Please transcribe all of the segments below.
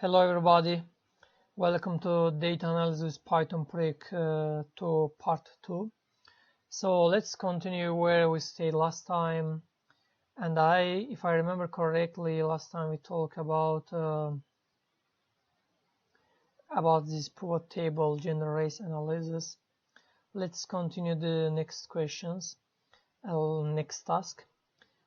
Hello everybody, welcome to Data Analysis Python Project-2 Part-2. So let's continue where we stayed last time. And if I remember correctly, last time we talked about this pivot table gender race analysis. Let's continue the next questions, next task,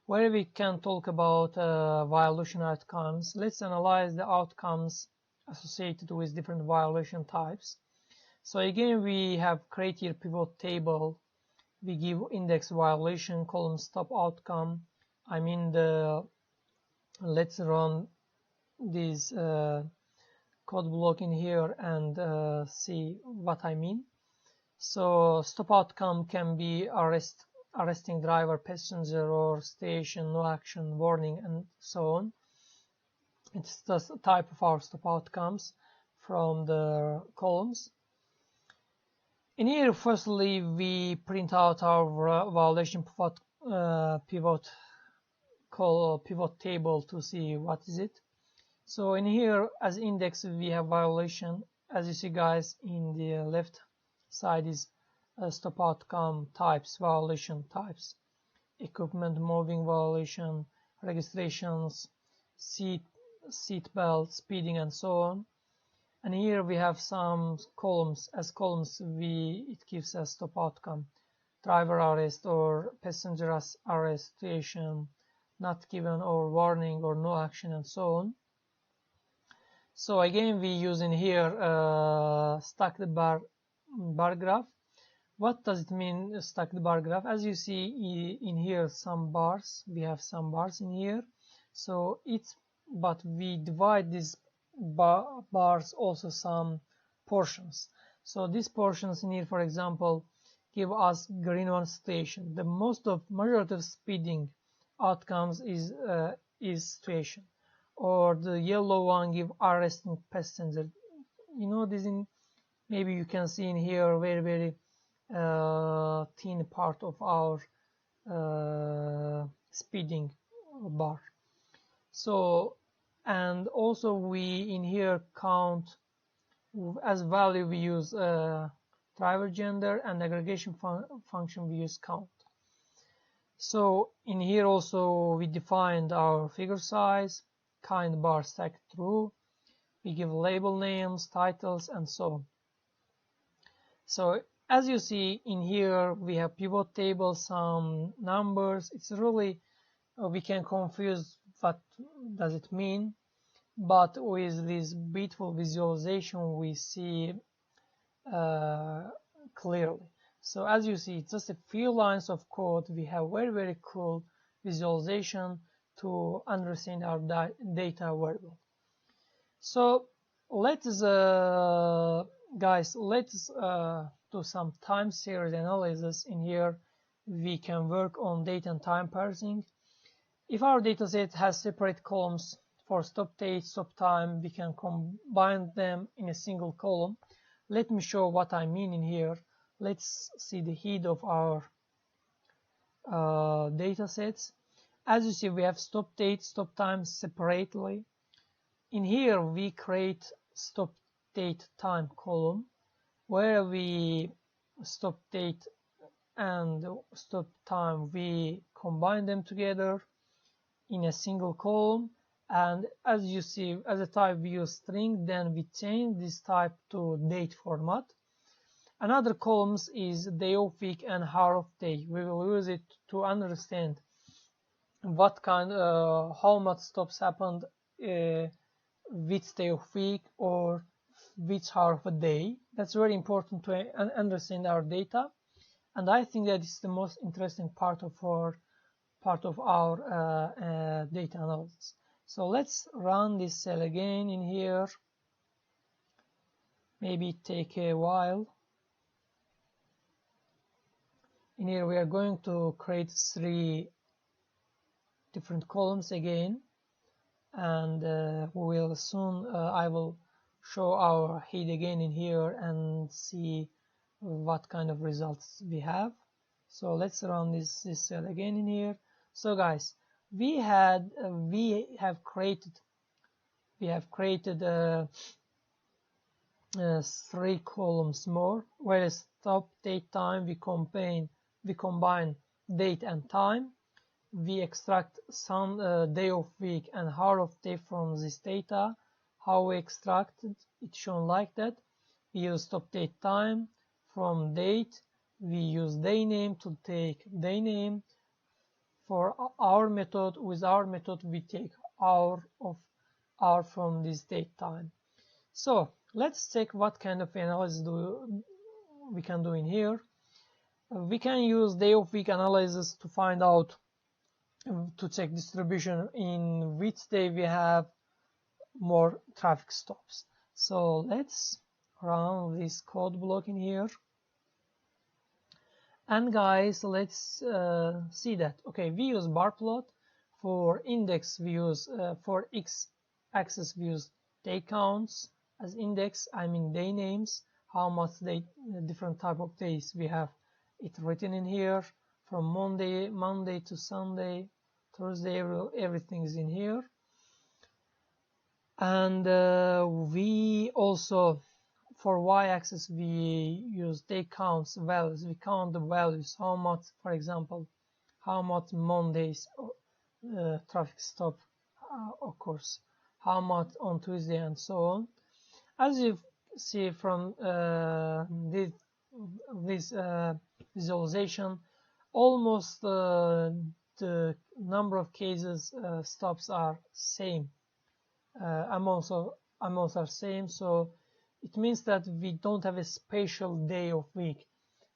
where we can talk about violation outcomes. Let's analyze the outcomes associated with different violation types. So again, we have created pivot table. We give index violation column stop outcome. I mean let's run this code block in here and see what I mean. So stop outcome can be arresting driver, passenger, or station, no action, warning, and so on. It's the type of our stop outcomes from the columns. In here, firstly, we print out our violation pivot table to see what is it. So in here, as index, we have violation. As you see, guys, in the left side is stop outcome types, violation types, equipment moving violation, registrations, seat belt, speeding, and so on. And here we have some columns. As columns, it gives us stop outcome, driver arrest or passenger arrestation, not given or warning or no action, and so on. So again, we use in here stacked bar graph. What does it mean, stacked bar graph? As you see in here, some bars. We have some bars in here. So but we divide these bars also some portions. So these portions in here, for example, give us green one station. The majority of speeding outcomes is station, or the yellow one give arresting passenger. You know, this maybe you can see in here very thin part of our speeding bar. So, and also we in here count as value, we use driver gender, and aggregation function we use count. So in here also we defined our figure size, kind bar stacked through, we give label names, titles, and so on. So as you see in here, we have pivot table, some numbers. It's really we can confuse what does it mean, but with this beautiful visualization we see clearly. So as you see, it's just a few lines of code. We have very cool visualization to understand our data very well. So let's guys, let's do some time series analysis. In here we can work on date and time parsing. If our dataset has separate columns for stop date, stop time, we can combine them in a single column. Let me show what I mean in here. Let's see the head of our datasets. As you see, we have stop date, stop time separately. In here we create stop date time column where we stop date and stop time, we combine them together in a single column. And as you see, as a type we use string, then we change this type to date format. Another columns is day of week and hour of day. We will use it to understand what kind how much stops happened which day of week or which hour of a day. That's very important to understand our data, and I think that is the most interesting part of our data analysis. So let's run this cell again in here. Maybe it take a while. In here we are going to create 3 different columns again, and we will soon I will show our head again in here and see what kind of results we have. So let's run this cell again in here. So guys, we have we have created 3 columns more. Whereas stop date time, we combine date and time. We extract some day of week and hour of day from this data. How we extracted it shown like that. We use stop date time from date. We use day name to take day name. For our method, with our method, we take hour from this date time. So let's check what kind of analysis we can do in here. We can use day of week analysis to find out, to check distribution in which day we have more traffic stops. So let's run this code block in here. And guys, let's see that. Okay, we use bar plot. For index, we use for x-axis we use day counts. As index, I mean day names, how much different type of days we have it written in here, from Monday to Sunday, Thursday, everything is in here. And we also, for y-axis, we use day counts values. We count the values, how much, for example, how much Mondays traffic stop occurs, how much on Tuesday, and so on. As you see from this visualization, almost the number of cases stops are same. Amounts are same, so it means that we don't have a special day of week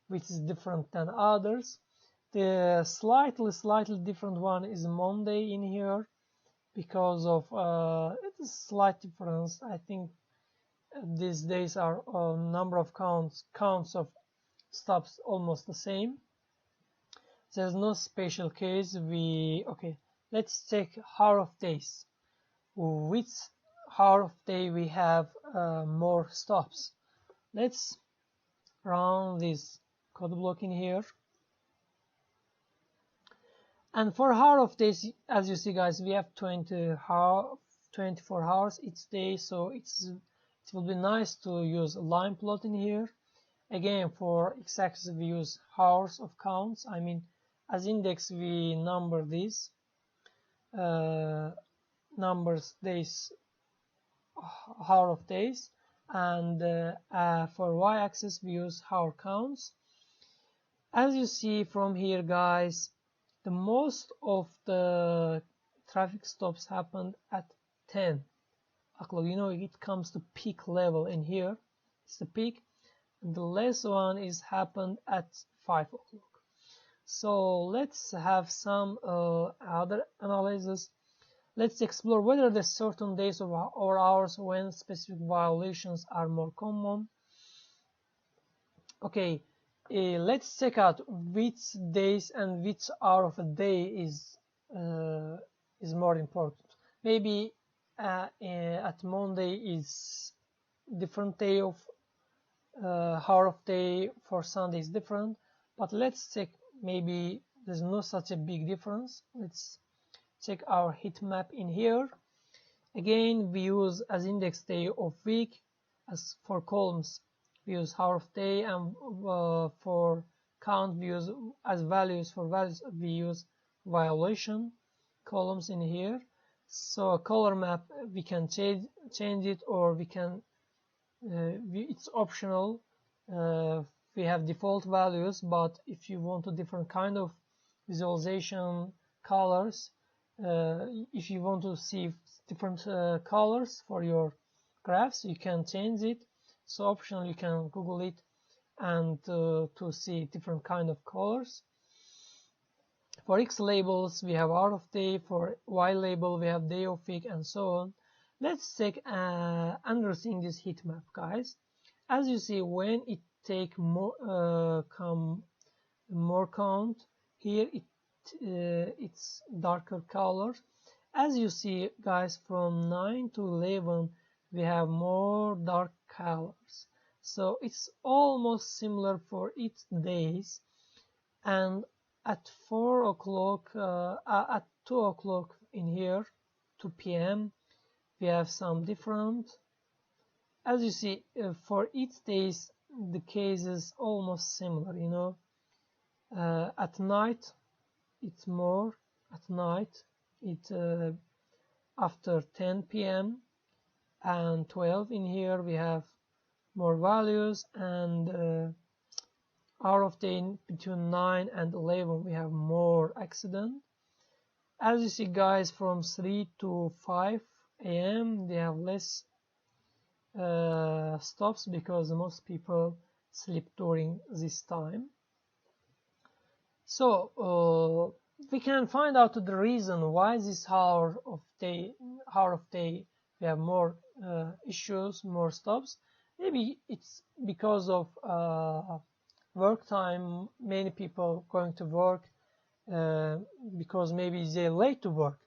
which is different than others. The slightly different one is Monday in here, because of it is slight difference. I think these days are number of counts of stops almost the same. There's no special case. Okay, let's take hour of days. Which hour of day we have more stops? Let's run this code block in here. And for hour of days, as you see guys, we have 24 hours each day, so it will be nice to use a line plot in here. Again, for x-axis we use hours of counts. I mean, as index we number these numbers days, hour of days, and for y-axis we use hour counts. As you see from here guys, the most of the traffic stops happened at 10 o'clock. You know, it comes to peak level in here, it's the peak, and the less one is happened at 5 o'clock. So let's have some other analysis. Let's explore whether there's certain days or hours when specific violations are more common. Okay, let's check out which days and which hour of a day is more important. Maybe at Monday is different day of hour of day, for Sunday is different, but let's check. Maybe there's no such a big difference. Let's check our heat map in here. Again, we use as index day of week. As for columns we use hour of day, and for count we use as values. For values we use violation columns in here. So a color map we can change it, or we can it's optional. We have default values, but if you want a different kind of visualization colors, if you want to see different colors for your graphs, you can change it. So optional, you can Google it and to see different kind of colors. For X labels we have hour of day, for Y label we have day of week, and so on. Let's take understanding this heat map guys. As you see, when it take more count here, it's darker colors. As you see guys, from 9 to 11 we have more dark colors, so it's almost similar for each days. And at 4 o'clock at 2 o'clock in here, 2 p.m., we have some different. As you see, for each days the case is almost similar, you know. At night it's more, at night it after 10 p.m. and 12 in here we have more values, and hour of day between 9 and 11 we have more accident. As you see guys, from 3 to 5 a.m. they have less stops because most people sleep during this time. So we can find out the reason why this hour of day we have more issues, more stops. Maybe it's because of work time, many people going to work because maybe they're late to work.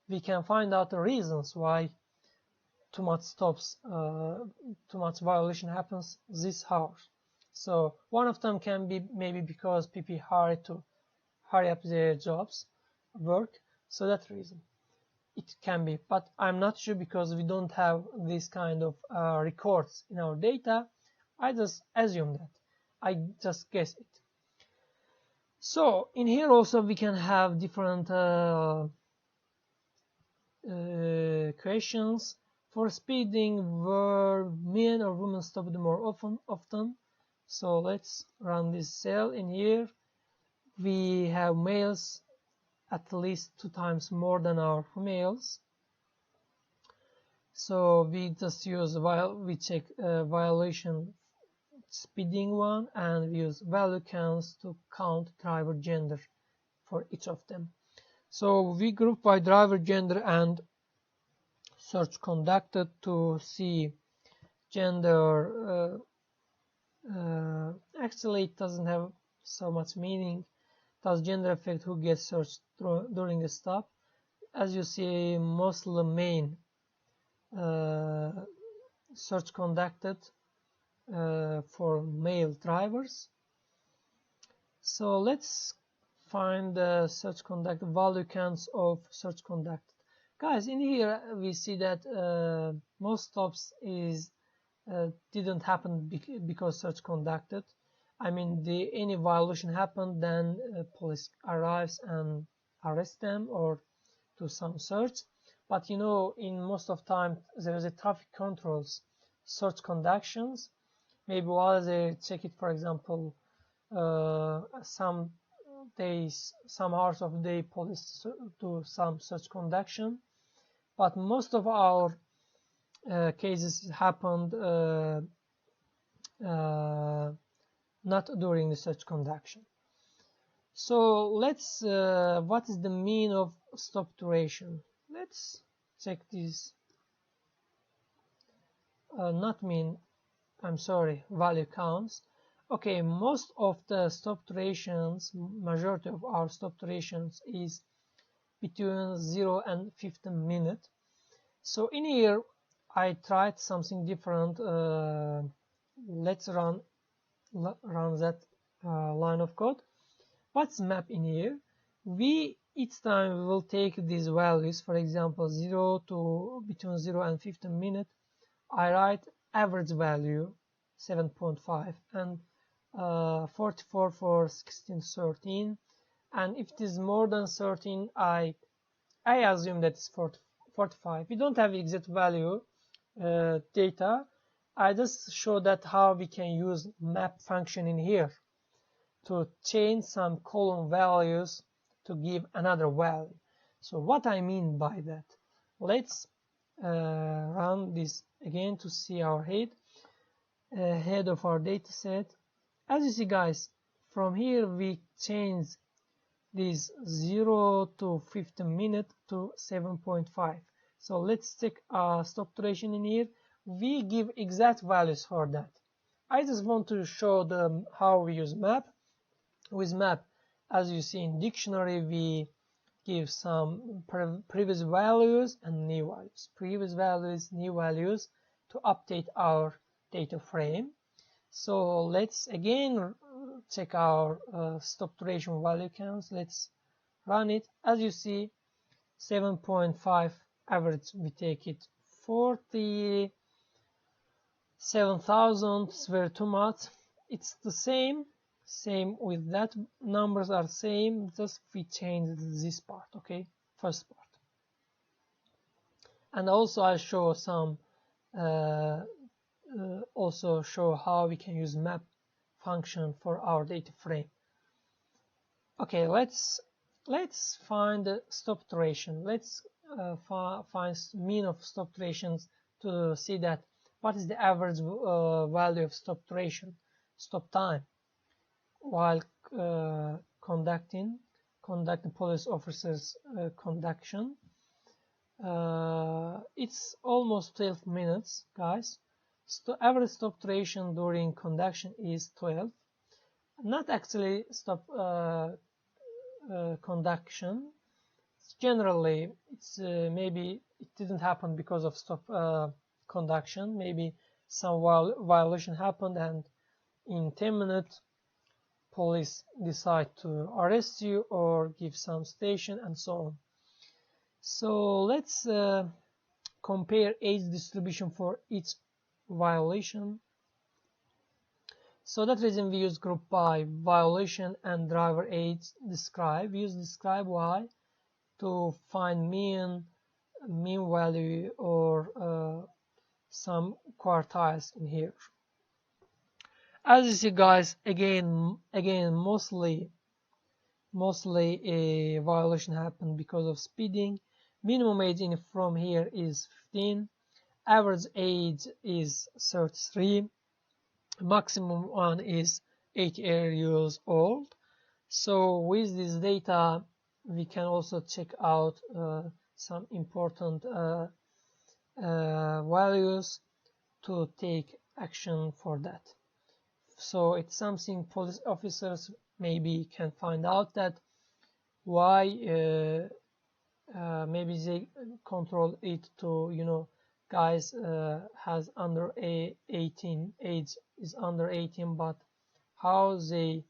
We can find out the reasons why too much stops, too much violation happens this hour. So one of them can be maybe because people hurry up their jobs, work. So that reason it can be, but I'm not sure because we don't have this kind of records in our data. I just assume that. I just guess it. So in here also we can have different questions. For speeding, were men or women stopped more often? So let's run this cell. In here we have males at least 2 times more than our females. So we just use we check violation speeding one, and we use value counts to count driver gender for each of them. So we group by driver gender and search conducted to see gender. Actually it doesn't have so much meaning. Does gender affect who gets searched during the stop? As you see, mostly main search conducted for male drivers. So let's find the search conducted value counts of search conducted. Guys, in here we see that most stops didn't happen because search conducted. I mean, any violation happened, then police arrives and arrest them or do some search. But you know, in most of time there is a traffic controls search conductions. Maybe while they check it, for example, some days, some hours of the day, police do some search conduction. But most of our cases happened not during the search conduction. So let's what is the mean of stop duration? Let's check this. Not mean, I'm sorry, value counts. Okay, most of the stop durations, majority of our stop durations is between 0 and 15 minutes. So in here I tried something different. Let's run that line of code. What's map in here? Each time we will take these values, for example, between 0 and 15 minutes. I write average value 7.5 and 44 for 1613, and if it is more than 13, I assume that it's 45. We don't have exact value data. I just show that how we can use map function in here to change some column values to give another value. So what I mean by that, let's run this again to see our head of our data set. As you see guys, from here we change this 0 to 15 minutes to 7.5. So let's check our stop duration in here. We give exact values for that. I just want to show them how we use map. With map, as you see in dictionary, we give some previous values and new values, previous values, new values, to update our data frame. So let's again check our stop duration value counts. Let's run it. As you see, 7.5 average, we take it 47,000 were too much. It's the same with that, numbers are same, just we change this part, okay, first part. And also I show some also show how we can use map function for our data frame. Okay, let's find the stop duration. Let's find mean of stop durations to see that what is the average value of stop duration, stop time, while conducting police officers conduction. It's almost 12 minutes, guys. Average stop duration during conduction is 12. Not actually stop conduction. Generally, it's maybe it didn't happen because of stop conduction. Maybe some violation happened, and in 10 minutes, police decide to arrest you or give some citation and so on. So let's compare age distribution for each violation. So that reason we use group by violation and driver age describe. We use describe y to find mean value or some quartiles in here. As you see, guys, again mostly a violation happened because of speeding. Minimum age from here is 15. Average age is 33. Maximum one is 80 years old. So with this data we can also check out some important values to take action for that. So it's something police officers maybe can find out that why maybe they control it to, you know, guys has under 18 age is under 18, but how they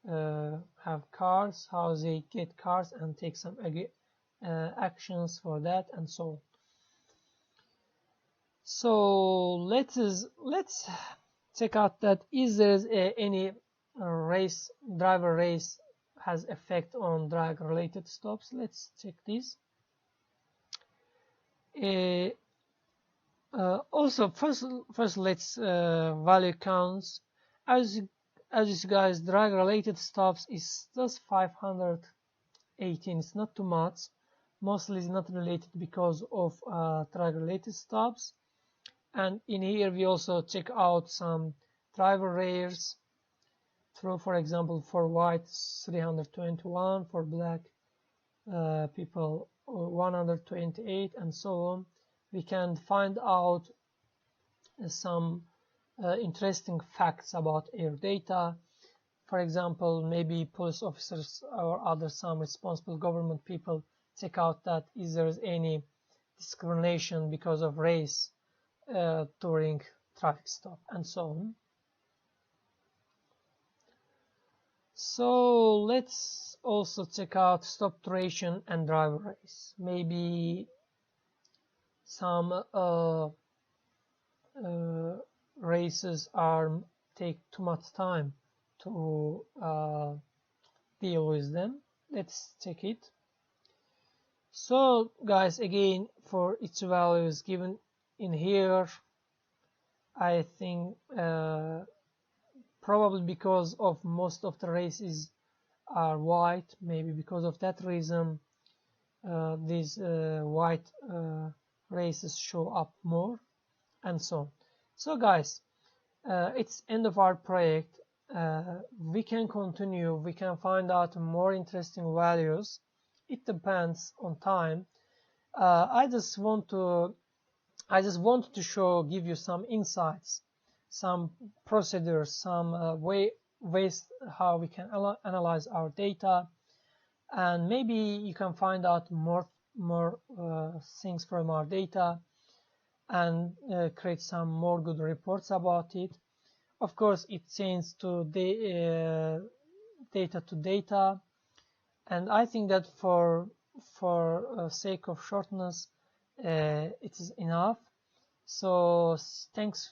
have cars, how they get cars and take some actions for that and so on. So let's check out that is there any driver race has effect on drug related stops. Let's check this. Also first let's value counts. As you see, guys, drug related stops is just 518. It's not too much. Mostly it's not related because of drug related stops. And in here we also check out some driver rares. For example, for white 321, for black people 128, and so on. We can find out some interesting facts about air data. For example, maybe police officers or other some responsible government people check out that is there any discrimination because of race during traffic stop and so on. So let's also check out stop duration and driver race. Maybe some races take too much time to deal with them. Let's check it. So guys, again, for each value is given in here, I think probably because of most of the races are white, maybe because of that reason these white races show up more and so on. So guys, it's end of our project. We can continue, we can find out more interesting values. It depends on time. I just want to give you some insights, some procedures, some ways how we can analyze our data, and maybe you can find out more things from our data and create some more good reports about it. Of course, it changes to data to data, and I think that for sake of shortness it is enough. So thanks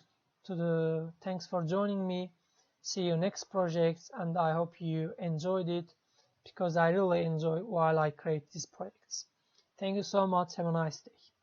for joining me. See you next project, and I hope you enjoyed it, because I really enjoy while I create these projects. Thank you so much. Have a nice day.